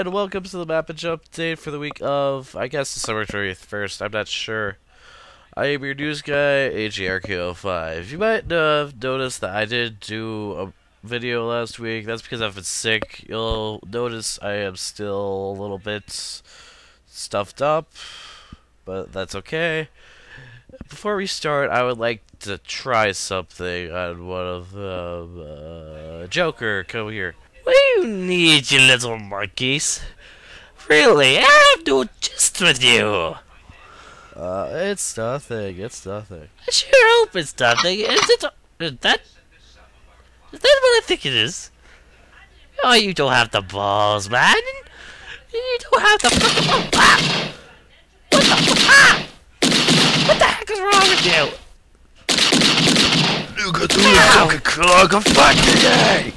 and welcome to the Mapige update for the week of, I guess, December 31st. I'm not sure. I am your news guy, AGRQ05. You might have noticed that I did do a video last week. That's because I've been sick. You'll notice I am still a little bit stuffed up, but that's okay. Before we start, I would like to try something on one of the Joker. Come here. What do you need, you little monkeys? Really, I have no gist with you. It's nothing. It's nothing. I sure hope it's nothing. Is that what I think it is? Oh, you don't have the balls, man. You don't have the fucking balls. What the ah! What the heck is wrong with you? You could do a fucking clog of fuck today!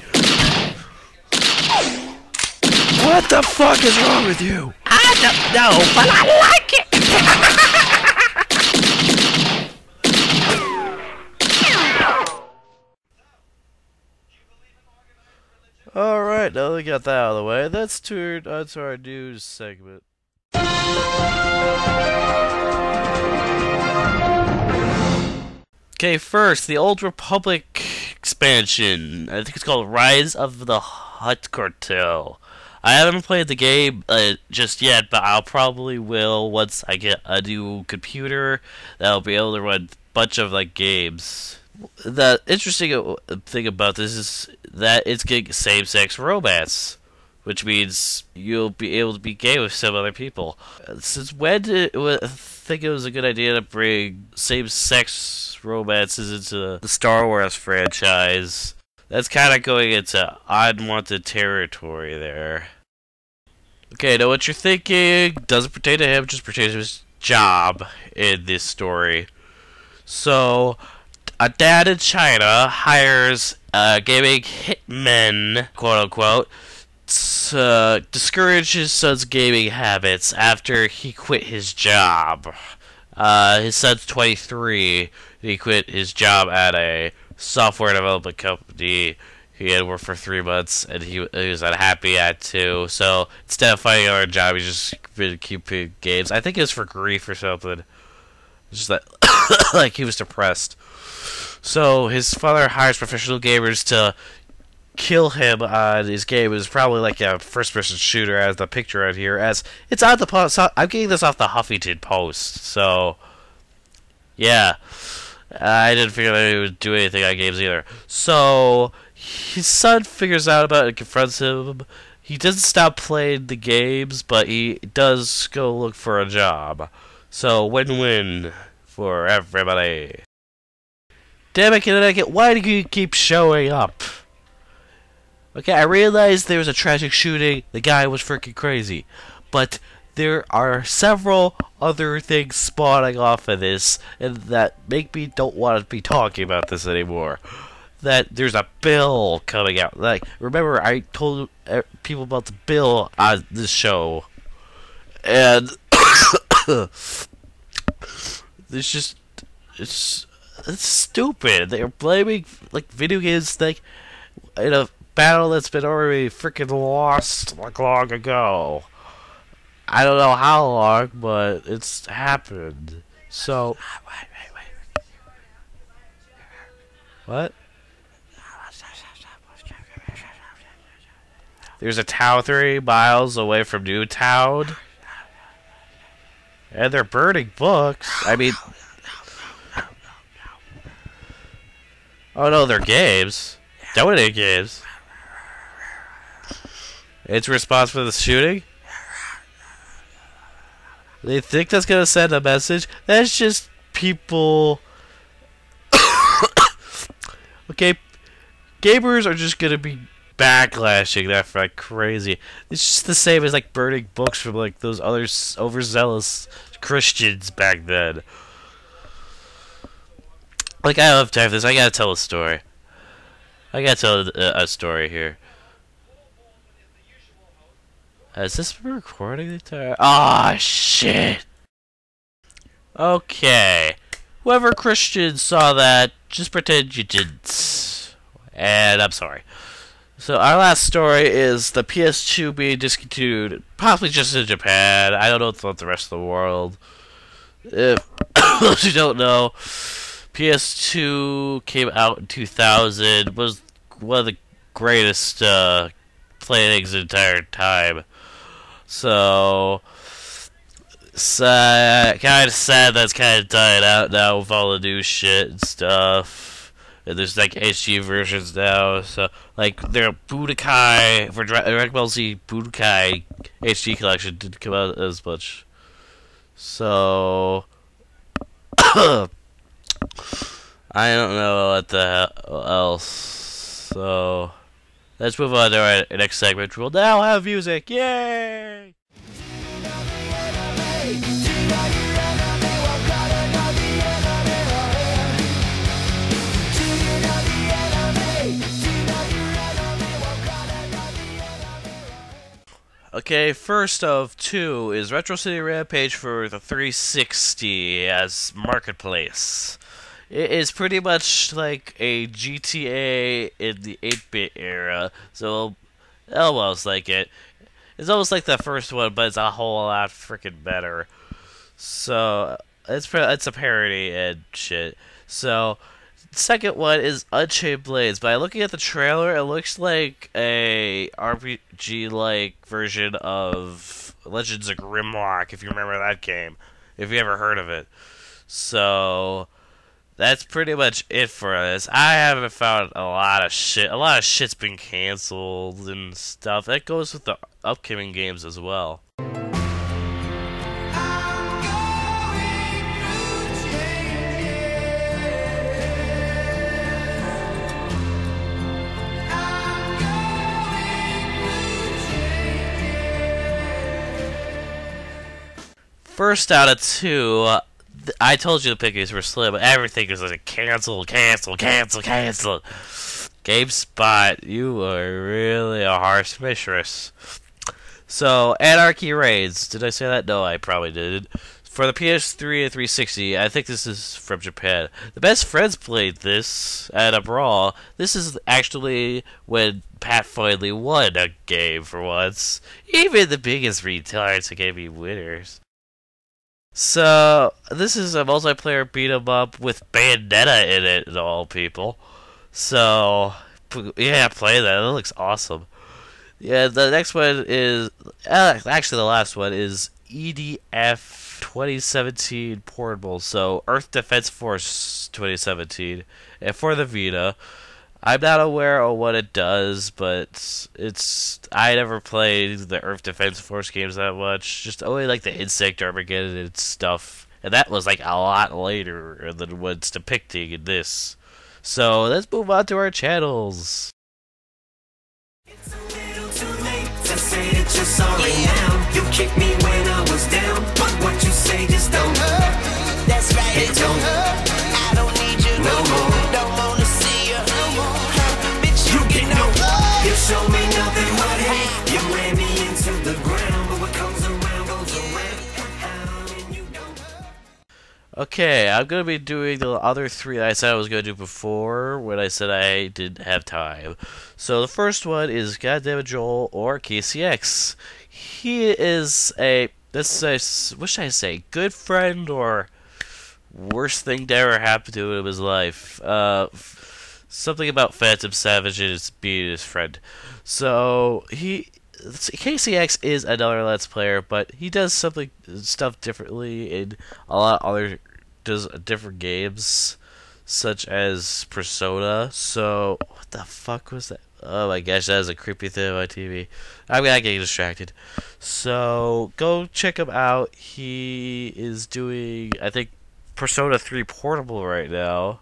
What the fuck is wrong with you? I don't know, but I like it. Alright, now that we got that out of the way, let's turn onto our news segment. Okay, first, the Old Republic expansion. I think it's called Rise of the Hutt Cartel. I haven't played the game just yet, but I'll probably will once I get a new computer that'll be able to run a bunch of like games. The interesting thing about this is that it's getting same-sex romance, which means you'll be able to be gay with some other people. Since when did I think it was a good idea to bring same-sex romances into the Star Wars franchise? That's kind of going into unwanted territory there. Okay, now what you're thinking doesn't pertain to him, just pertains to his job in this story. So, a dad in China hires gaming hitmen, quote-unquote, to discourage his son's gaming habits after he quit his job. His son's 23, and he quit his job at a software development company. He had worked for 3 months, and he was unhappy at 2. So instead of finding another job, he just been keeping games. I think it was for grief or something. Just that, like he was depressed. So his father hires professional gamers to kill him on his game. It was probably like a first-person shooter, as the picture out here. As it's on the post. I'm getting this off the Huffington Post. So yeah, I didn't figure that he would do anything on games either. So his son figures out about it and confronts him. He doesn't stop playing the games, but he does go look for a job. So win-win for everybody. Damn it, Connecticut, why do you keep showing up? Okay, I realized there was a tragic shooting. The guy was freaking crazy. But there are several other things spawning off of this, and that make me don't want to be talking about this anymore. That there's a bill coming out. Like, remember, I told people about the bill on this show. And it's just, it's stupid. They're blaming, like, video games, like, in a battle that's been already freaking lost, like, long ago. I don't know how long, but it's happened. So, wait. What? There's a town 3 miles away from Newtown, and they're burning books. I mean, oh no, they're games. Donating games. It's responsible for the shooting? They think that's gonna send a message? That's just people. Okay, gamers are just gonna be backlashing that like crazy. It's just the same as like burning books from like those other overzealous Christians back then. Like, I don't have time for this. I gotta tell a story. I gotta tell a story here. Is this recording the entire? Ah, shit. Okay. Whoever Christian saw that, just pretend you didn't. And I'm sorry. So our last story is the PS2 being discontinued, possibly just in Japan. I don't know about the rest of the world. If those who don't know, PS2 came out in 2000. Was one of the greatest playthings the entire time. So, kind of sad that's kind of dying out now with all the new shit and stuff. And there's like HD versions now, so like their Budokai for Dragon Ball Z Budokai HD collection didn't come out as much. So I don't know what the hell else. So let's move on to our next segment. We'll now have music. Yay! Okay, first of two is Retro City Rampage for the 360 as Marketplace. It is pretty much like a GTA in the 8-bit era, so almost like it. It's almost like the first one, but it's a whole lot freaking better. So it's a parody and shit. So second one is Unchained Blades. By looking at the trailer, it looks like a RPG-like version of Legends of Grimlock, if you remember that game, if you ever heard of it. So that's pretty much it for this. I haven't found a lot of shit. A lot of shit's been canceled and stuff. That goes with the upcoming games as well. First out of two, I told you the pickings were slim. Everything is like cancel. GameSpot, you are really a harsh mistress. So, Anarchy Reigns. Did I say that? No, I probably did. For the PS3 and 360, I think this is from Japan. The best friends played this at a brawl. This is actually when Pat finally won a game for once. Even the biggest retards can be winners. So, this is a multiplayer beat 'em up with Bayonetta in it, and all people. So, yeah, play that. That looks awesome. Yeah, the next one is... actually, the last one is EDF 2017 Portable. So, Earth Defense Force 2017. And for the Vita... I'm not aware of what it does, but I never played the Earth Defense Force games that much. Just only like the Insect Armageddon and stuff. And that was like a lot later than what's depicting in this. So let's move on to our channels. It's a little too late to say that you're sorry now. You kicked me when I was down, but what you say just don't hurt. That's right, it don't hurt. I don't need you no more. Don't wanna see you no more. Bitch, you get no love. You show me nothing but hate. You ran me into the ground, but what comes around goes around. And you don't hurt. Okay, I'm going to be doing the other three that I said I was going to do before when I said I didn't have time. So the first one is Goddammit Joel or KCX. He is what should I say, good friend or worst thing to ever happen to him in his life. Something about Phantom Savage is being his friend. So KCX is another Let's Player, but he does stuff differently in a lot of other different games, such as Persona. So what the fuck was that? Oh my gosh, that was a creepy thing on my TV. I'm getting distracted. So go check him out. He is doing, I think, Persona 3 Portable right now.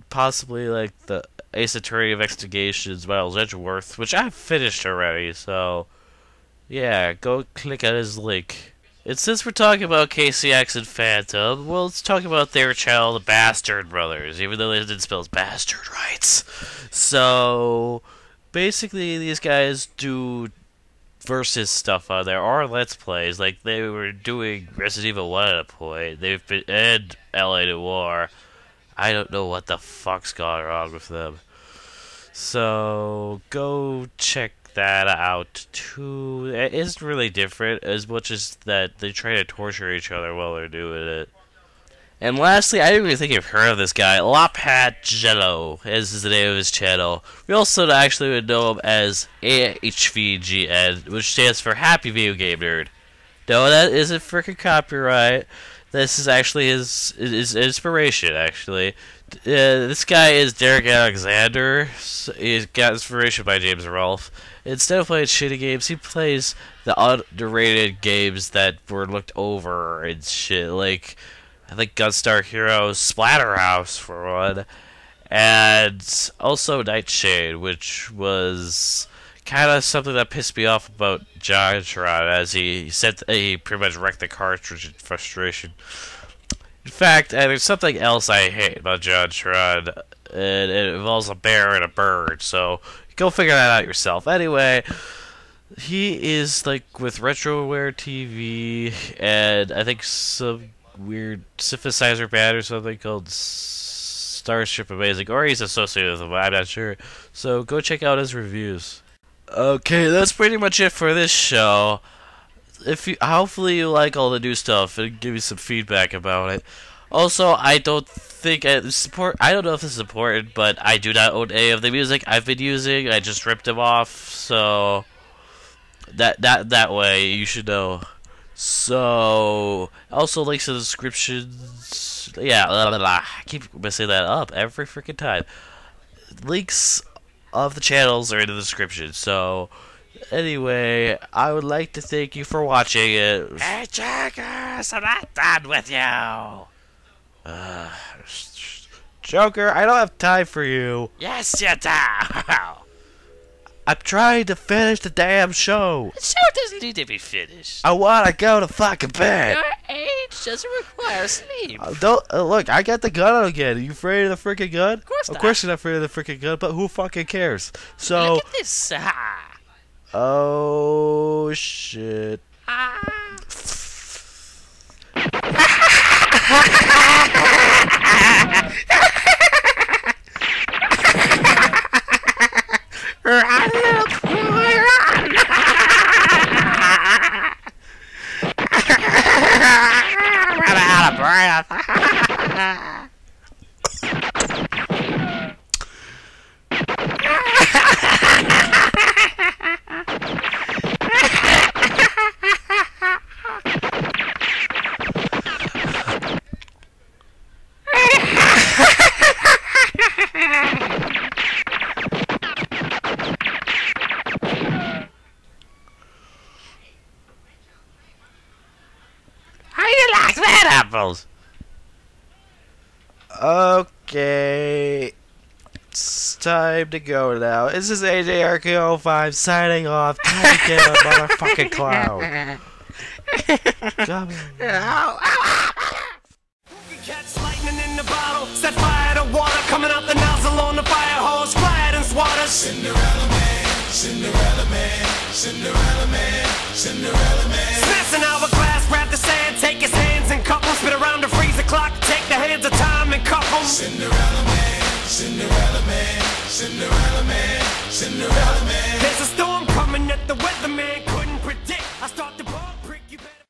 Possibly like the Ace Attorney Investigations Miles Edgeworth, which I've finished already, so yeah, go click on his link. And since we're talking about KCX and Phantom, well, let's talk about their channel, the Bastard Brothers, even though they didn't spell bastard right. So basically, these guys do versus stuff on there, or Let's Plays, like they were doing Resident Evil 1 at a point. They've been, and LA Noire. I don't know what the fuck's gone wrong with them. So go check that out too. It isn't really different as much as that they try to torture each other while they're doing it. And lastly, I didn't even think you've heard of this guy. Lapagelo is the name of his channel. We also actually would know him as AHVGN, which stands for Happy Video Game Nerd. No, that isn't freaking copyright. This is actually his inspiration, actually. This guy is Derek Alexander. He got inspiration by James Rolfe. Instead of playing shitty games, he plays the underrated games that were looked over and shit. Like, I think Gunstar Heroes, Splatterhouse for one, and also Nightshade, which was kind of something that pissed me off about JonTron, as he said he pretty much wrecked the cartridge in frustration. In fact, and there's something else I hate about JonTron, and it involves a bear and a bird, so go figure that out yourself. Anyway, he is like with Retroware TV, and I think some weird synthesizer band or something called Starship Amazing, or he's associated with them, I'm not sure. So go check out his reviews. Okay, that's pretty much it for this show. Hopefully you like all the new stuff and give me some feedback about it. Also, I don't think I don't know if this is important, but I do not own any of the music I've been using. I just ripped them off, so that way you should know. So, also links in the descriptions. Yeah, I keep messing that up every freaking time. Links of the channels are in the description. So, anyway, I would like to thank you for watching it. Hey, Jackers, I'm not done with you. Joker, I don't have time for you. Yes, you do. I'm trying to finish the damn show. The show doesn't need to be finished. I want to go to fucking bed. Your age doesn't require sleep. Don't look. I got the gun out again. Are you afraid of the freaking gun? Of course not. Of course you're not afraid of the freaking gun. But who fucking cares? So. Look at this. Oh shit. Run, little boy, run! Run out of breath. Apples. Okay. It's time to go now. This is AJRK05 signing off. Time to get a motherfucking clown. Catch lightning in the bottle, set fire to water, coming out the nozzle on the fire hose, quiet and swatter. Cinderella man, Cinderella man, Cinderella man, Cinderella man. Smash an hourglass, grab the sand, take his hands and cup him, spit around the freezer clock, take the hands of time and cuff him. Cinderella man, Cinderella man, Cinderella man, Cinderella man. There's a storm coming at the weatherman.